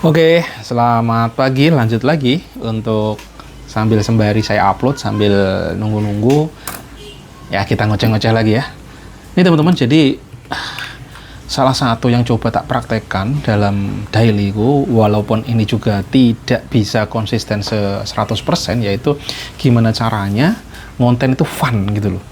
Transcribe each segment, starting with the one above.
Oke, selamat pagi. Lanjut lagi untuk sambil sembari saya upload, sambil nunggu-nunggu. Ya, kita ngoceh-ngoceh lagi ya. Ini teman-teman, jadi salah satu yang coba tak praktekkan dalam dailyku, walaupun ini juga tidak bisa konsisten 100%, yaitu gimana caranya konten itu fun gitu loh.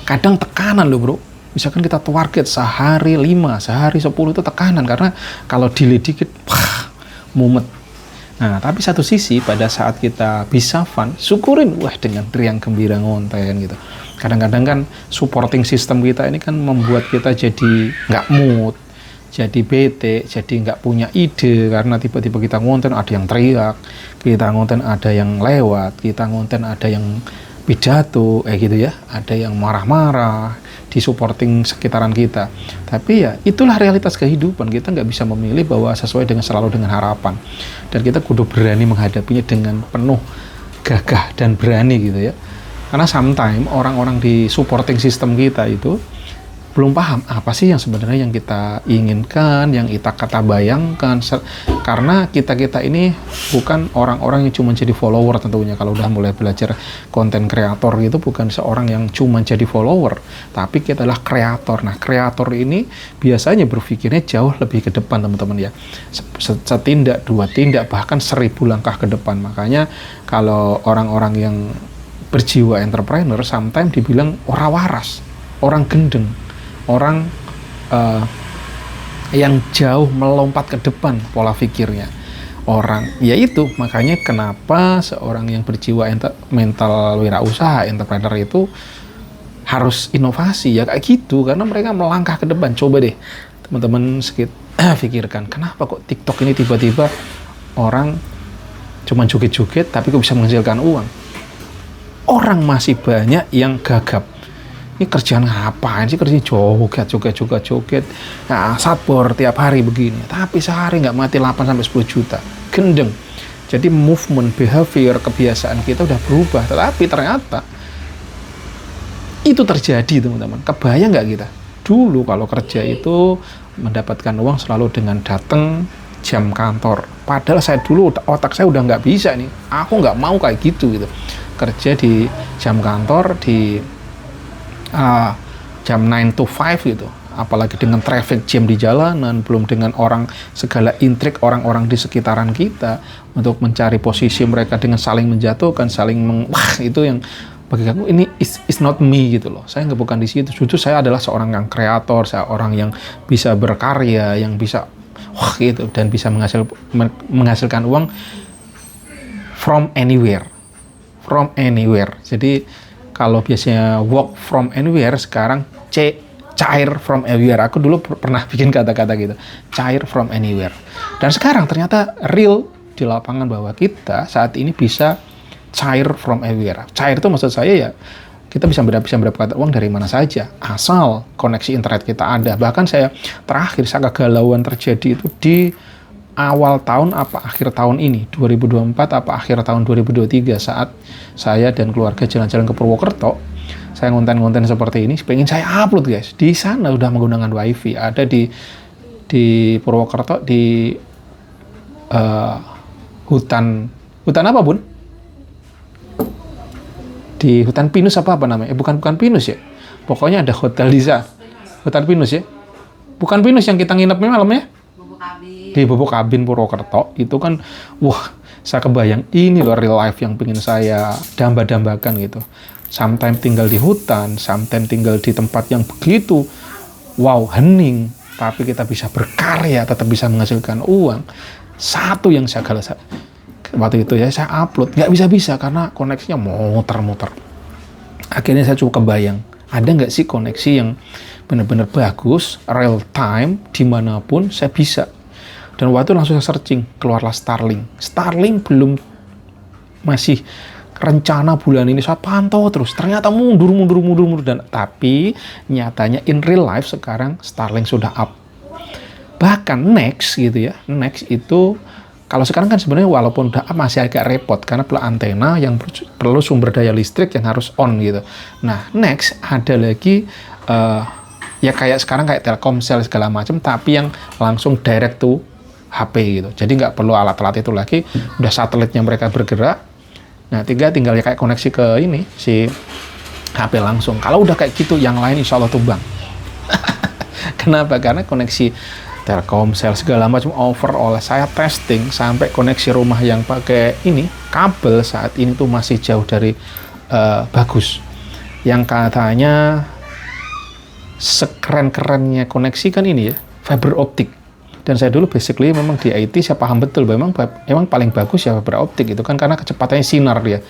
Kadang tekanan loh bro. Misalkan kita target sehari 5, sehari 10 itu tekanan, karena kalau delay dikit, mumet. Nah, tapi satu sisi pada saat kita bisa fun, syukurin, wah dengan riang gembira ngonten gitu. Kadang-kadang kan supporting system kita ini kan membuat kita jadi nggak mood, jadi bete, jadi nggak punya ide, karena tiba-tiba kita ngonten ada yang teriak, kita ngonten ada yang lewat, kita ngonten ada yang pidato, gitu ya, ada yang marah-marah di supporting sekitaran kita. Tapi ya itulah realitas kehidupan, kita nggak bisa memilih bahwa sesuai dengan selalu dengan harapan, dan kita kudu berani menghadapinya dengan penuh gagah dan berani gitu ya. Karena sometimes orang-orang di supporting system kita itu belum paham apa sih yang sebenarnya yang kita inginkan, yang kita kata bayangkan. Karena kita ini bukan orang-orang yang cuma jadi follower tentunya. Kalau udah mulai belajar konten kreator gitu, bukan seorang yang cuma jadi follower, tapi kita adalah kreator. Nah, kreator ini biasanya berpikirnya jauh lebih ke depan teman-teman ya. Setindak, dua tindak, bahkan 1000 langkah ke depan. Makanya kalau orang-orang yang berjiwa entrepreneur sometimes dibilang orang waras, orang gendeng, orang yang jauh melompat ke depan pola pikirnya orang. Yaitu makanya kenapa seorang yang berjiwa mental wirausaha, entrepreneur itu harus inovasi ya kayak gitu, karena mereka melangkah ke depan. Coba deh teman-teman pikirkan, kenapa kok TikTok ini tiba-tiba orang cuma joget-joget tapi kok bisa menghasilkan uang? Orang masih banyak yang gagap. Ini kerjaan ngapain sih, kerjaan joget. Nah, satbor tiap hari begini, tapi sehari nggak mati 8-10 juta. Gendeng. Jadi movement, behavior, kebiasaan kita udah berubah. Tetapi ternyata itu terjadi teman-teman. Kebayang nggak kita? Dulu kalau kerja itu mendapatkan uang selalu dengan datang jam kantor. Padahal saya dulu otak saya udah nggak bisa nih. Aku nggak mau kayak gitu. Kerja di jam kantor, di jam 9 to 5 gitu, apalagi dengan traffic jam di jalanan, belum dengan segala intrik orang-orang di sekitaran kita untuk mencari posisi mereka dengan saling menjatuhkan, itu yang bagi aku ini is not me gitu loh. Saya bukan di situ. Justru saya adalah seorang yang kreator, saya orang yang bisa berkarya, yang bisa gitu, dan bisa menghasilkan uang from anywhere. Jadi kalau biasanya work from anywhere, sekarang cair from everywhere. Aku dulu pernah bikin kata-kata gitu, cair from anywhere. Dan sekarang ternyata real di lapangan bahwa kita saat ini bisa cair from everywhere. Cair itu maksud saya ya kita bisa mendapatkan uang dari mana saja, asal koneksi internet kita ada. Bahkan saya kegalauan terjadi itu di awal tahun apa akhir tahun ini, 2024 apa akhir tahun 2023, saat saya dan keluarga jalan-jalan ke Purwokerto. Saya ngonten-ngonten seperti ini, pengen saya upload guys. Di sana udah menggunakan wifi, ada di Purwokerto, di hutan apa bun? Di hutan pinus apa namanya? Bukan pinus ya. Pokoknya ada hotel di sana. Hutan pinus ya. Bukan pinus yang kita nginep malamnya. Di Bubuk Kabin Purwokerto itu kan, wah, saya kebayang ini loh real life yang pengen saya damba-dambakan gitu. Sometimes tinggal di hutan, sometimes tinggal di tempat yang begitu wow, hening, tapi kita bisa berkarya, tetap bisa menghasilkan uang. Satu yang saya galau waktu itu ya, saya upload nggak bisa karena koneksinya muter-muter. Akhirnya saya coba kebayang, ada nggak sih koneksi yang benar-benar bagus, real time, dimanapun saya bisa. Dan waktu itu langsung saya searching, keluarlah Starlink. Starlink masih rencana bulan ini, saya pantau terus. Ternyata mundur. Dan tapi nyatanya in real life sekarang Starlink sudah up. Bahkan Next gitu ya. Next itu kalau sekarang kan sebenarnya walaupun udah up masih agak repot karena perlu antena yang perlu sumber daya listrik yang harus on gitu. Nah, Next ada lagi ya kayak sekarang kayak Telkomsel segala macam, tapi yang langsung direct to HP gitu. Jadi nggak perlu alat-alat itu lagi, udah satelitnya mereka bergerak. Nah, tinggal ya kayak koneksi ke ini si HP langsung. Kalau udah kayak gitu, yang lain insya Allah tumbang. Kenapa? Karena koneksi Telkomsel segala macam overall saya testing sampai koneksi rumah yang pakai ini kabel saat ini tuh masih jauh dari bagus. Yang katanya sekeren-kerennya koneksi kan ini ya, fiber optik. Dan saya dulu basically memang di IT saya paham betul memang paling bagus ya fiber optik itu kan karena kecepatannya sinar dia.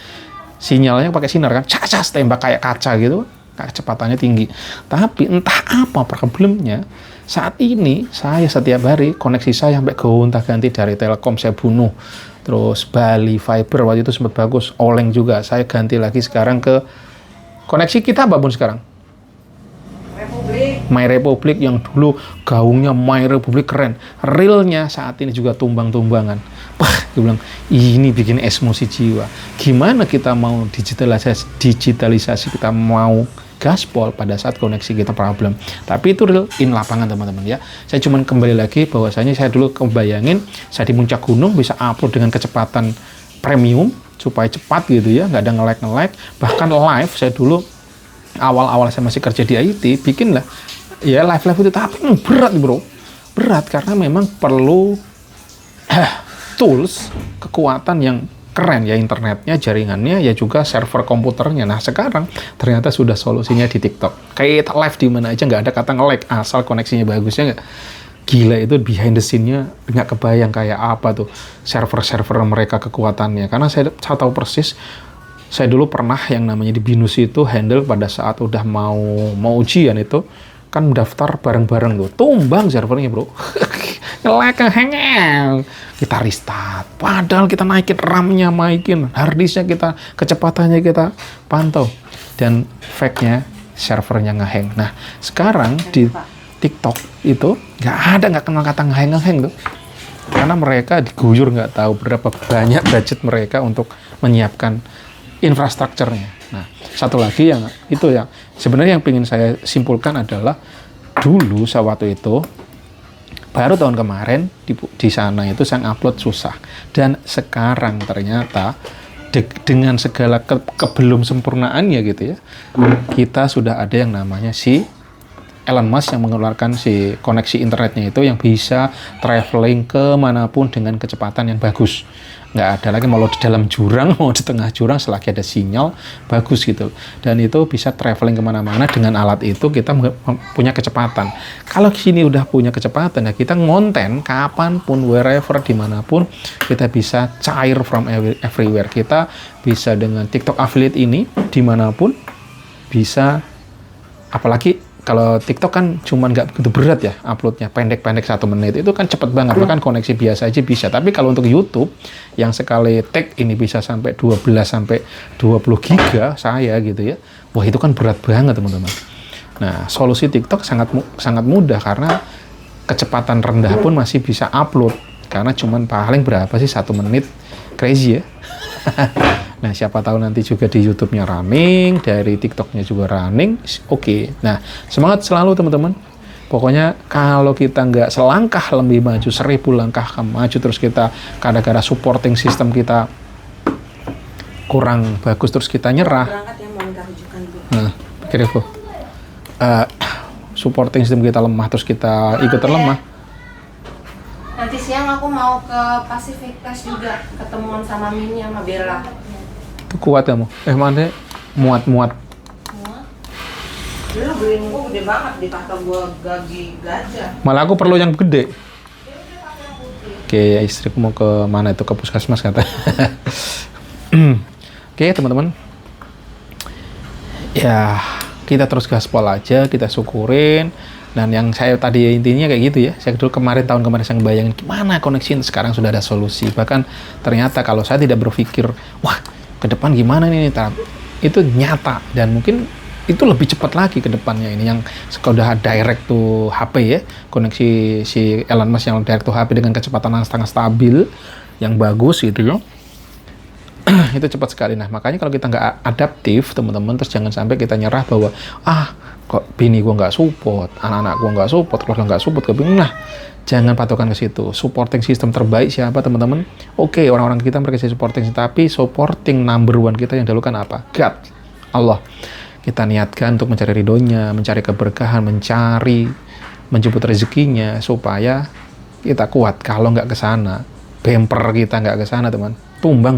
Sinyalnya pakai sinar kan, cas tembak kayak kaca gitu, kecepatannya tinggi. Tapi entah apa problemnya, saat ini saya setiap hari koneksi saya sampai gonta-ganti dari Telkom saya bunuh. Terus Bali Fiber waktu itu sempat bagus, Oleng juga saya ganti lagi sekarang ke koneksi kita apapun sekarang. My Republic yang dulu gaungnya My Republic keren, realnya saat ini juga tumbang-tumbangan. Wah, gue bilang ini bikin emosi jiwa. Gimana kita mau digitalisasi kita mau gaspol pada saat koneksi kita problem. Tapi itu real in lapangan teman-teman ya. Saya cuma kembali lagi bahwasanya saya dulu kebayangin saya di puncak gunung bisa upload dengan kecepatan premium supaya cepat gitu ya, nggak ada nge-lag. Bahkan live saya dulu awal-awal saya masih kerja di IT bikin lah ya live itu, tapi berat bro, berat karena memang perlu tools kekuatan yang keren ya, internetnya, jaringannya, ya juga server komputernya. Nah sekarang ternyata sudah solusinya di TikTok, kayak live di mana aja nggak ada kata nge-lag asal koneksinya bagusnya. Nggak gila itu behind the scene-nya, nggak kebayang kayak apa tuh server-server mereka kekuatannya, karena saya tahu persis. Saya dulu pernah yang namanya di BINUS itu handle pada saat udah mau ujian itu kan daftar bareng-bareng tuh, tumbang servernya bro. Nge-lag, hang, kita restart, padahal kita naikin RAM-nya, naikin harddisknya kita, kecepatannya kita pantau, dan fact-nya servernya nge-hang. Nah sekarang di TikTok itu nggak kenal kata nge-hang tuh, karena mereka diguyur nggak tahu berapa banyak budget mereka untuk menyiapkan infrastrukturnya. Nah, satu lagi yang itu yang sebenarnya yang ingin saya simpulkan adalah dulu saya waktu itu baru tahun kemarin di sana itu saya upload susah, dan sekarang ternyata dengan segala kebelum sempurnaannya gitu ya, kita sudah ada yang namanya si Elon Musk yang mengeluarkan si koneksi internetnya itu yang bisa traveling kemanapun dengan kecepatan yang bagus. Nggak ada lagi mau di dalam jurang, mau di tengah jurang, selagi ada sinyal bagus gitu. Dan itu bisa traveling kemana-mana dengan alat itu, kita punya kecepatan. Kalau sini udah punya kecepatan, ya kita ngonten kapanpun, wherever, dimanapun, kita bisa cair from everywhere. Kita bisa dengan TikTok affiliate ini, dimanapun, bisa, apalagi kalau TikTok kan cuman nggak begitu berat ya uploadnya, pendek-pendek 1 menit, itu kan cepet banget, kan koneksi biasa aja bisa. Tapi kalau untuk YouTube yang sekali tag ini bisa sampai 12 sampai 20 giga saya gitu ya, wah itu kan berat banget teman-teman. Nah solusi TikTok sangat mudah karena kecepatan rendah pun masih bisa upload, karena cuman paling berapa sih 1 menit, crazy ya. Nah, siapa tahu nanti juga di YouTube-nya running, dari TikTok-nya juga running, oke. Nah, semangat selalu teman-teman. Pokoknya kalau kita nggak selangkah lebih maju, 1000 langkah maju, terus kita kadang-kadang supporting system kita kurang bagus, terus kita nyerah. Nah, kira kok supporting system kita lemah, terus kita ikut terlemah. Nanti siang aku mau ke Pacific Place juga, ketemuan sama Mini sama Bella. Itu kuat kamu. Mana muat. Dulu beliin gua gede banget, dikata gua gagi gajah. Malah aku perlu yang gede. Oke, ya istriku mau ke mana itu, ke puskesmas kata. Oke, teman-teman. Ya, kita terus gaspol aja, kita syukurin. Dan yang saya tadi intinya kayak gitu ya, saya dulu tahun kemarin saya ngebayangin gimana koneksi, sekarang sudah ada solusi. Bahkan ternyata kalau saya tidak berpikir, wah ke depan gimana nih, itu nyata, dan mungkin itu lebih cepat lagi ke depannya ini, yang sudah direct to HP ya, koneksi si Elon Musk yang direct to HP dengan kecepatan yang sangat stabil, yang bagus gitu ya. Itu cepat sekali. Nah makanya kalau kita nggak adaptif teman-teman, terus jangan sampai kita nyerah bahwa kok bini gua nggak support, anak-anak gua nggak support, keluarga nggak support, nah Jangan patokan ke situ. Supporting system terbaik siapa teman-teman? Oke, orang-orang kita mereka supporting, tapi supporting number one kita yang dahulu kan apa? God, Allah. Kita niatkan untuk mencari ridhonya, mencari keberkahan, menjemput rezekinya, supaya kita kuat. Kalau nggak ke sana, bemper kita nggak ke sana, teman, tumbang.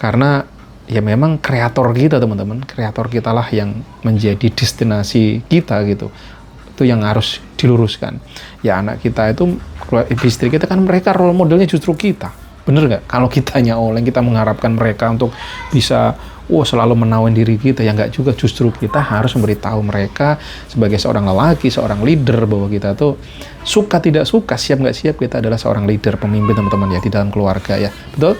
Karena ya memang kreator kita, teman-teman. Kreator kita lah yang menjadi destinasi kita gitu. Itu yang harus diluruskan. Ya anak kita itu, istri kita kan mereka role modelnya justru kita. Bener nggak? Kalau kitanya oleng, kita mengharapkan mereka untuk bisa selalu menawan diri kita, ya nggak juga. Justru kita harus memberitahu mereka sebagai seorang lelaki, seorang leader, bahwa kita tuh suka tidak suka, siap nggak siap, kita adalah seorang leader, pemimpin, teman-teman ya, di dalam keluarga ya. Betul?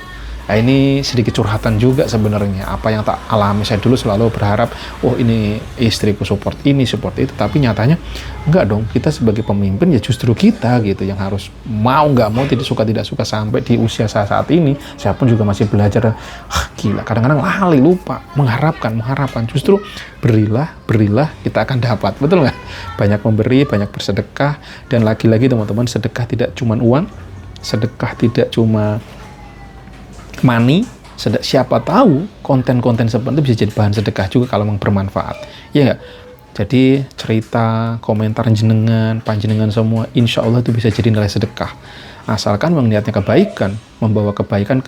Nah, ini sedikit curhatan juga sebenarnya. Apa yang tak alami, saya dulu selalu berharap, ini istriku support ini, support itu. Tapi nyatanya, enggak dong. Kita sebagai pemimpin, ya justru kita gitu yang harus mau nggak mau, tidak suka sampai di usia saat ini. Saya pun juga masih belajar. Gila, kadang-kadang lali, lupa. Mengharapkan. Justru berilah, kita akan dapat. Betul nggak? Banyak memberi, banyak bersedekah. Dan lagi-lagi teman-teman, sedekah tidak cuma uang. Sedekah tidak cuma money. Siapa tahu konten-konten seperti itu bisa jadi bahan sedekah juga kalau memang bermanfaat, ya nggak? Jadi cerita, komentar panjenengan semua, insya Allah itu bisa jadi nilai sedekah, asalkan memang niatnya kebaikan, membawa kebaikan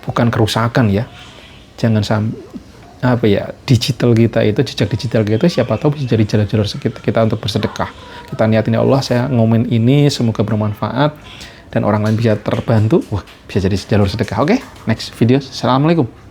bukan kerusakan ya. Jangan sampai digital kita itu, jejak digital kita siapa tahu bisa jadi jalur kita untuk bersedekah. Kita niatin, ya Allah, saya ngomen ini semoga bermanfaat dan orang lain bisa terbantu, bisa jadi jalur sedekah. Oke, next video. Assalamualaikum.